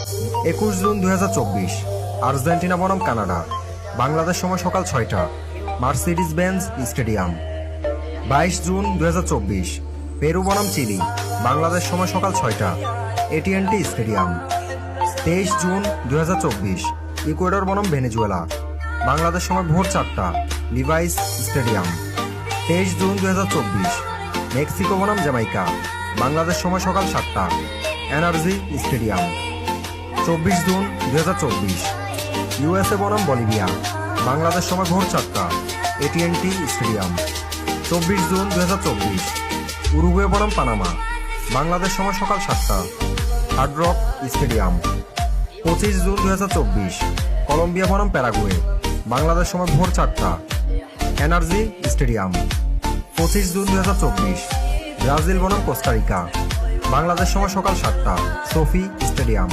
21 জুন 2024 আর্জেন্টিনা বনাম কানাডা, বাংলাদেশ সময় সকাল 6টা, মার্সিডিজ বেঞ্জ স্টেডিয়াম। 22 জুন 2024 পেরু বনাম চিলি, বাংলাদেশ সময় সকাল 6টা, AT&T স্টেডিয়াম। 23 জুন 2024 ইকুয়েডর বনাম ভেনেজুয়েলা, বাংলাদেশ সময় ভোর 4টা, লিভাইস স্টেডিয়াম। 23 জুন 2024 মেক্সিকো বনাম জ্যামাইকা, বাংলাদেশ সময় সকাল 7টা, এনার্জি স্টেডিয়াম। 24 জুন 2024 USA বনাম বলিভিয়া, বাংলাদেশ সময় ভোর 4টা, AT&T স্টেডিয়াম। 24 জুন 2024 উরুগুয়ে বনাম পানামা, বাংলাদেশ সময় সকাল 7টা, হার্ড রক স্টেডিয়াম। 25 জুন 2024 কলম্বিয়া বনাম প্যারাগুয়ে, বাংলাদেশ সময় ভোর 4টা, এনার্জি স্টেডিয়াম। 25 জুন 2024 ব্রাজিল বনাম কোস্টারিকা, বাংলাদেশ সময় সকাল 7টা, সোফি স্টেডিয়াম।